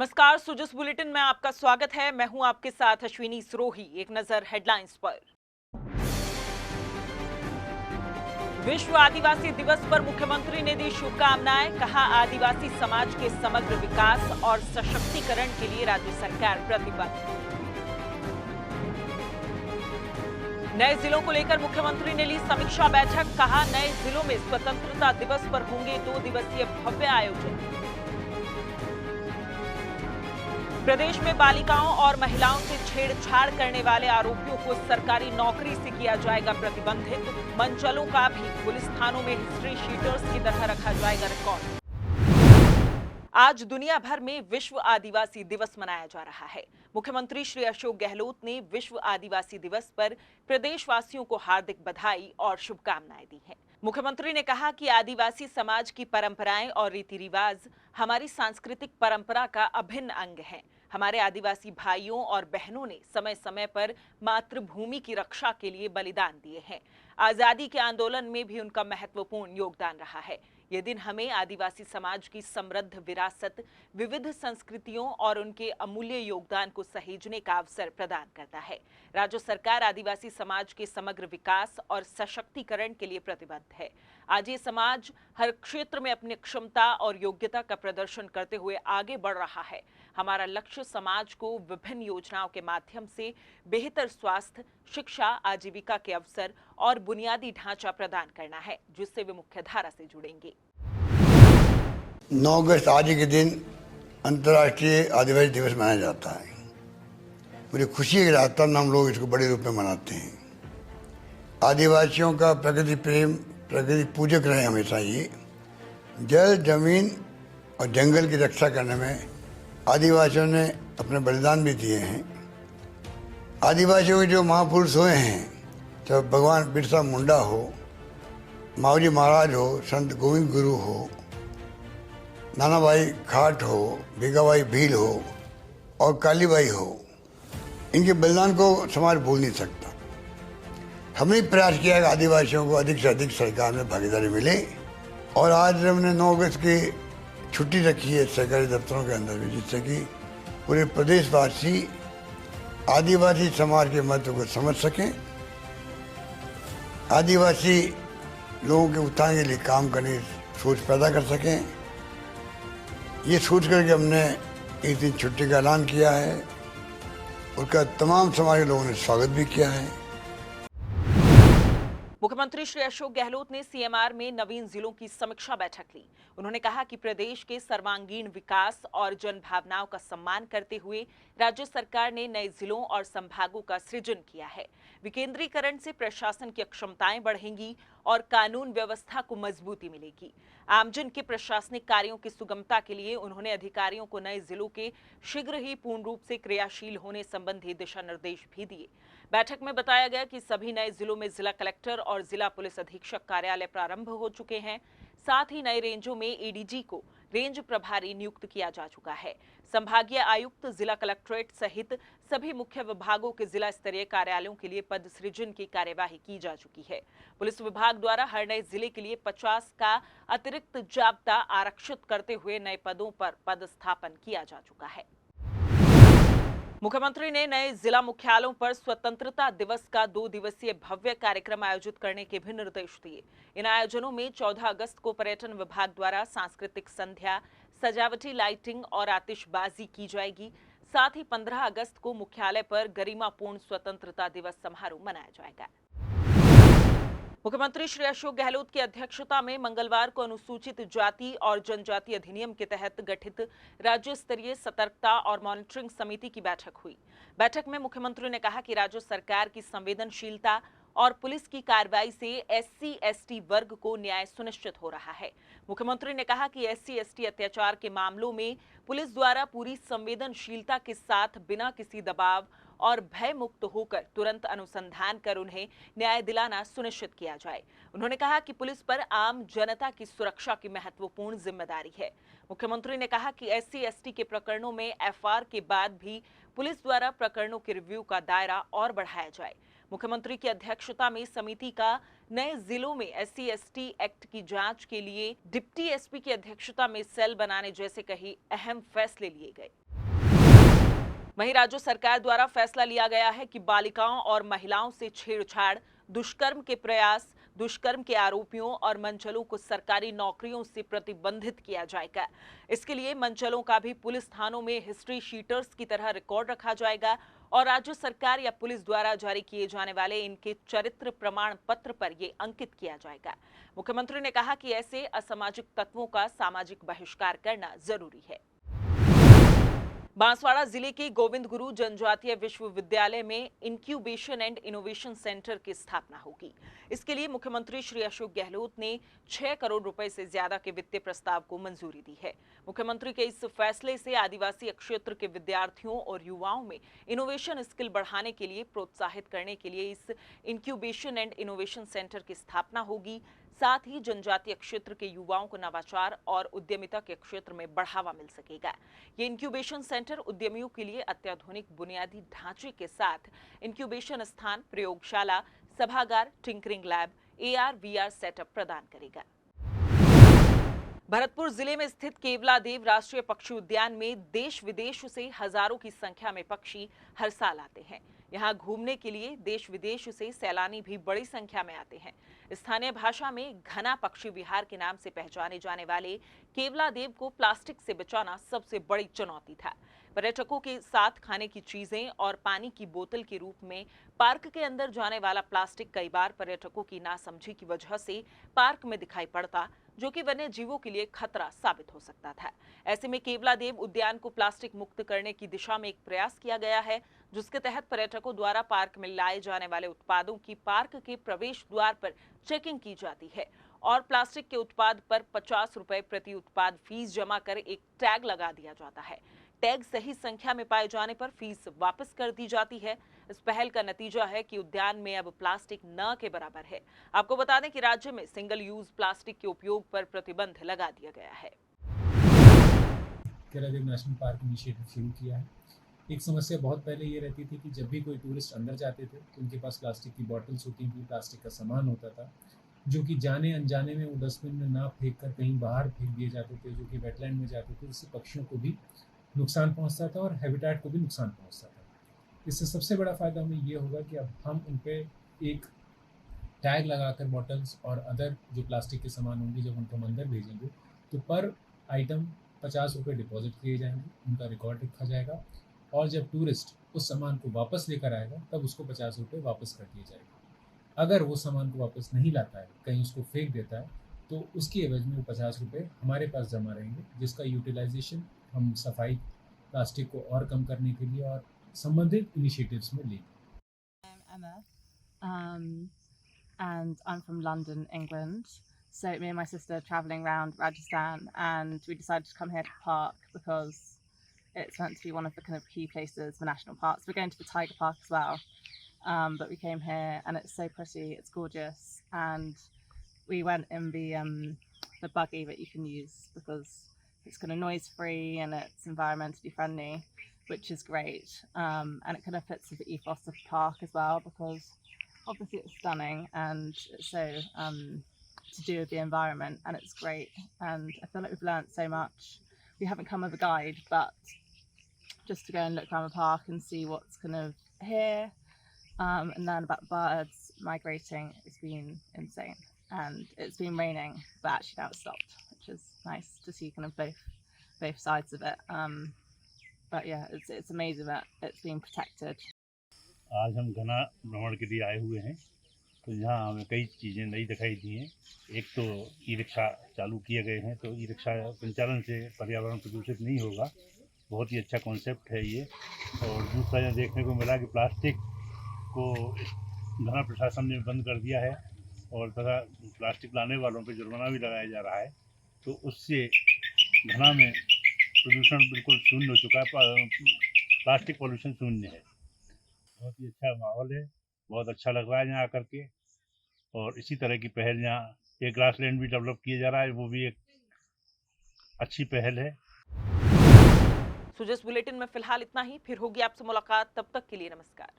नमस्कार, सुजस बुलेटिन में आपका स्वागत है। मैं हूं आपके साथ अश्विनी सरोही। एक नजर हेडलाइंस पर। विश्व आदिवासी दिवस पर मुख्यमंत्री ने दी शुभकामनाएं। कहा, आदिवासी समाज के समग्र विकास और सशक्तिकरण के लिए राज्य सरकार प्रतिबद्ध। नए जिलों को लेकर मुख्यमंत्री ने ली समीक्षा बैठक। कहा, नए जिलों में स्वतंत्रता दिवस पर होंगे 2 दिवसीय भव्य आयोजन। प्रदेश में बालिकाओं और महिलाओं से छेड़छाड़ करने वाले आरोपियों को सरकारी नौकरी से किया जाएगा प्रतिबंधित। मंचलों का भी पुलिस थानों में हिस्ट्री शीटर्स की तरह रखा जाएगा रिकॉर्ड। आज दुनिया भर में विश्व आदिवासी दिवस मनाया जा रहा है। मुख्यमंत्री श्री अशोक गहलोत ने विश्व आदिवासी दिवस पर प्रदेशवासियों को हार्दिक बधाई और शुभकामनाएं दी हैं। मुख्यमंत्री ने कहा कि आदिवासी समाज की परंपराएं और रीति रिवाज हमारी सांस्कृतिक परंपरा का अभिन्न अंग हैं। हमारे आदिवासी भाइयों और बहनों ने समय समय पर मातृभूमि की रक्षा के लिए बलिदान दिए हैं। आजादी के आंदोलन में भी उनका महत्वपूर्ण योगदान रहा है। ये दिन हमें आदिवासी समाज की समृद्ध विरासत, विविध संस्कृतियों और उनके अमूल्य योगदान को सहेजने का अवसर प्रदान करता है। राज्य सरकार आदिवासी समाज के समग्र विकास और सशक्तिकरण के लिए प्रतिबद्ध है। आज ये समाज हर क्षेत्र में अपनी क्षमता और योग्यता का प्रदर्शन करते हुए आगे बढ़ रहा है। हमारा लक्ष्य समाज को विभिन्न योजनाओं के माध्यम से बेहतर स्वास्थ्य, शिक्षा, आजीविका के अवसर और बुनियादी ढांचा प्रदान करना है, जिससे वे मुख्यधारा से जुड़ेंगे। 9 अगस्त आज के दिन अंतर्राष्ट्रीय आदिवासी दिवस मनाया जाता है। मुझे खुशी है कि राजस्थान में हम लोग इसको बड़े रूप में मनाते हैं। आदिवासियों का प्रकृति प्रेम, प्रकृति पूजक रहे हमेशा। ये जल, जमीन और जंगल की रक्षा करने में आदिवासियों ने अपने बलिदान भी दिए हैं। आदिवासियों के जो महापुरुष हुए हैं, चाहे भगवान बिरसा मुंडा हो, मावजी महाराज हो, संत गोविंद गुरु हो, नानाभाई खाट हो, भीखाबाई भील हो और कालीबाई हो, इनके बलिदान को समाज भूल नहीं सकता। हमने प्रयास किया कि आदिवासियों को अधिक से अधिक सरकार में भागीदारी मिले और आज हमने 9 अगस्त की छुट्टी रखी है सरकारी दफ्तरों के अंदर भी, जिससे कि पूरे प्रदेशवासी आदिवासी समाज के महत्व को समझ सकें, आदिवासी लोगों के उत्थान के लिए काम करने की सोच पैदा कर सकें। ये सोच करके हमने इस दिन छुट्टी का ऐलान किया है। उसका तमाम समाज के लोगों ने स्वागत भी किया है। मुख्यमंत्री श्री अशोक गहलोत ने सीएमआर में नवीन जिलों की समीक्षा बैठक ली। उन्होंने कहा कि प्रदेश के सर्वांगीण विकास और जनभावनाओं का सम्मान करते हुए राज्य सरकार ने नए जिलों और संभागों का सृजन किया है। विकेंद्रीकरण से प्रशासन की क्षमताएं बढ़ेंगी और कानून व्यवस्था को मजबूती मिलेगी। आमजन के प्रशासनिक कार्यों की सुगमता के लिए उन्होंने अधिकारियों को नए जिलों के शीघ्र ही पूर्ण रूप से क्रियाशील होने संबंधी दिशा निर्देश भी दिए। बैठक में बताया गया कि सभी नए जिलों में जिला कलेक्टर और जिला पुलिस अधीक्षक कार्यालय प्रारंभ हो चुके हैं। साथ ही नए रेंजों में एडीजी को रेंज प्रभारी नियुक्त किया जा चुका है। संभागीय आयुक्त, जिला कलेक्ट्रेट सहित सभी मुख्य विभागों के जिला स्तरीय कार्यालयों के लिए पद सृजन की कार्यवाही की जा चुकी है। पुलिस विभाग द्वारा हर नए जिले के लिए 50 का अतिरिक्त जाब्ता आरक्षित करते हुए नए पदों पर पदस्थापन किया जा चुका है। मुख्यमंत्री ने नए जिला मुख्यालयों पर स्वतंत्रता दिवस का 2 दिवसीय भव्य कार्यक्रम आयोजित करने के भी निर्देश दिए। इन आयोजनों में 14 अगस्त को पर्यटन विभाग द्वारा सांस्कृतिक संध्या, सजावटी लाइटिंग और आतिशबाजी की जाएगी। साथ ही 15 अगस्त को मुख्यालय पर गरिमापूर्ण स्वतंत्रता दिवस समारोह मनाया जाएगा। मुख्यमंत्री श्री अशोक गहलोत की अध्यक्षता में मंगलवार को अनुसूचित जाति और जनजाति अधिनियम के तहत गठित राज्य स्तरीय सतर्कता और मॉनिटरिंग समिति की बैठक हुई। बैठक में मुख्यमंत्री ने कहा कि राज्य सरकार की संवेदनशीलता और पुलिस की कार्रवाई से SC/ST वर्ग को न्याय सुनिश्चित हो रहा है। मुख्यमंत्री ने कहा कि SC/ST अत्याचार के मामलों में पुलिस द्वारा पूरी संवेदनशीलता के साथ बिना किसी दबाव और भय मुक्त होकर तुरंत अनुसंधान कर उन्हें न्याय दिलाना सुनिश्चित किया जाए। उन्होंने कहा कि पुलिस पर आम जनता की सुरक्षा की महत्वपूर्ण जिम्मेदारी है। मुख्यमंत्री ने कहा कि SC/ST के प्रकरणों में FR के बाद भी पुलिस द्वारा प्रकरणों के रिव्यू का दायरा और बढ़ाया जाए। मुख्यमंत्री की अध्यक्षता में समिति का नए जिलों में SC/ST एक्ट की जांच के लिए डिप्टी SP की अध्यक्षता में सेल बनाने जैसे कई अहम फैसले लिए गए। वहीं राज्य सरकार द्वारा फैसला लिया गया है कि बालिकाओं और महिलाओं से छेड़छाड़, दुष्कर्म के प्रयास, दुष्कर्म के आरोपियों और मंचलों को सरकारी नौकरियों से प्रतिबंधित किया जाएगा। इसके लिए मंचलों का भी पुलिस थानों में हिस्ट्री शीटर्स की तरह रिकॉर्ड रखा जाएगा और राज्य सरकार या पुलिस द्वारा जारी किए जाने वाले इनके चरित्र प्रमाण पत्र पर यह अंकित किया जाएगा। मुख्यमंत्री ने कहा कि ऐसे असामाजिक तत्वों का सामाजिक बहिष्कार करना जरूरी है। बांसवाड़ा जिले के गोविंद गुरु जनजातीय विश्वविद्यालय में इंक्यूबेशन एंड इनोवेशन सेंटर की स्थापना होगी। इसके लिए मुख्यमंत्री श्री अशोक गहलोत ने 6 करोड़ रुपए से ज्यादा के वित्तीय प्रस्ताव को मंजूरी दी है। मुख्यमंत्री के इस फैसले से आदिवासी क्षेत्र के विद्यार्थियों और युवाओं में इनोवेशन स्किल बढ़ाने के लिए प्रोत्साहित करने के लिए इस इंक्यूबेशन एंड इनोवेशन सेंटर की स्थापना होगी। साथ ही जनजातीय क्षेत्र के युवाओं को नवाचार और उद्यमिता के क्षेत्र में बढ़ावा मिल सकेगा। ये इंक्यूबेशन सेंटर उद्यमियों के लिए अत्याधुनिक बुनियादी ढांचे के साथ इंक्यूबेशन स्थान, प्रयोगशाला, सभागार, टिंकरिंग लैब, AR/VR सेटअप प्रदान करेगा। भरतपुर जिले में स्थित केवलादेव राष्ट्रीय पक्षी उद्यान में देश विदेश से हजारों की संख्या में पक्षी हर साल आते हैं। यहाँ घूमने के लिए देश विदेश से सैलानी भी बड़ी संख्या में आते हैं। स्थानीय भाषा में घना पक्षी विहार के नाम से पहचाने जाने वाले केवलादेव को प्लास्टिक से बचाना सबसे बड़ी चुनौती था। पर्यटकों के साथ खाने की चीजें और पानी की बोतल के रूप में पार्क के अंदर जाने वाला प्लास्टिक कई बार पर्यटकों की नासमझी की वजह से पार्क में दिखाई पड़ता, जो कि वन्य जीवों के लिए खतरा साबित हो सकता था। ऐसे में केवलादेव उद्यान को प्लास्टिक मुक्त करने की दिशा में एक प्रयास किया गया है, जिसके तहत पर्यटकों द्वारा पार्क में लाए जाने वाले उत्पादों की पार्क के प्रवेश द्वार पर चेकिंग की जाती है और प्लास्टिक के उत्पाद पर 50 रुपए प्रति उत्पाद फीस जमा कर एक टैग लगा दिया जाता है। टैग सही संख्या में पाए जाने पर फीस वापस कर दी जाती है। इस पहल का नतीजा है कि उद्यान में अब प्लास्टिक न के बराबर है। आपको बता दें कि राज्य में सिंगल यूज प्लास्टिक के उपयोग पर प्रतिबंध लगा दिया गया है। केवलादेव नेशनल पार्क इनिशिएटिव शुरू किया है। एक समस्या बहुत पहले ये रहती थी कि जब भी कोई टूरिस्ट अंदर जाते थे तो उनके पास प्लास्टिक की बॉटल्स होती थी, प्लास्टिक का सामान होता था, जो कि जाने अनजाने में वो डस्टबिन में ना फेंक कर कहीं बाहर फेंक दिए जाते थे, जो कि वेटलैंड में जाते थे, जिससे पक्षियों को भी नुकसान पहुंचता था और हैबिटेट को भी नुकसान पहुंचता था। इससे सबसे बड़ा फ़ायदा हमें ये होगा कि अब हम उन पे एक टैग लगाकर बॉटल्स और अदर जो प्लास्टिक के सामान होंगे जब उनको हम अंदर भेजेंगे तो पर आइटम 50 रुपये डिपॉजिट किए जाएंगे, उनका रिकॉर्ड रखा जाएगा और जब टूरिस्ट उस सामान को वापस लेकर आएगा तब उसको 50 रुपये वापस कर दिए जाएगा। अगर वो सामान को वापस नहीं लाता है, कहीं उसको फेंक देता है, तो उसकी एवज में वो 50 रुपये हमारे पास जमा रहेंगे, जिसका यूटिलाइजेशन हम सफाई प्लास्टिक को और कम करने के लिए और संबंधित इनिशिएटिव्स में लेंगे। I'm Emma, and I'm from London, England. So me and my sister are travelling around Rajasthan, and we decided to come here to the park because it's meant to be one of the kind of key places for national parks. We're going to the Tiger Park as well, but we came here and it's so pretty, it's gorgeous, and we went in the buggy that you can use because it's kind of noise free and it's environmentally friendly, which is great, and it kind of fits with the ethos of the park as well because obviously it's stunning and it's so to do with the environment, and it's great, and I feel like we've learnt so much. We haven't come with a guide, but just to go and look around the park and see what's kind of here, and learn about birds migrating. It's been insane, and it's been raining, but actually now it's stopped, which is nice to see kind of both sides of it. But yeah, it's amazing that it's being protected. आज हम घना भ्रमण के लिए आए हुए हैं, तो यहाँ हमें कई चीज़ें नई दिखाई दी हैं। एक तो ई रिक्शा चालू किए गए हैं, तो ई रिक्शा संचालन से पर्यावरण प्रदूषित नहीं होगा, बहुत ही अच्छा कॉन्सेप्ट है ये। और दूसरा यह देखने को मिला कि प्लास्टिक को घना प्रशासन ने बंद कर दिया है और तथा प्लास्टिक लाने वालों पर जुर्माना भी लगाया जा रहा है, तो उससे घना में प्रदूषण बिल्कुल शून्य हो चुका है, प्लास्टिक पॉल्यूशन शून्य है। बहुत ही अच्छा माहौल है, बहुत अच्छा लग रहा है यहाँ आकर के। और इसी तरह की पहल यहाँ एक ग्रासलैंड भी डेवलप किया जा रहा है, वो भी एक अच्छी पहल है। सुजस बुलेटिन में फिलहाल इतना ही, फिर होगी आपसे मुलाकात, तब तक के लिए नमस्कार।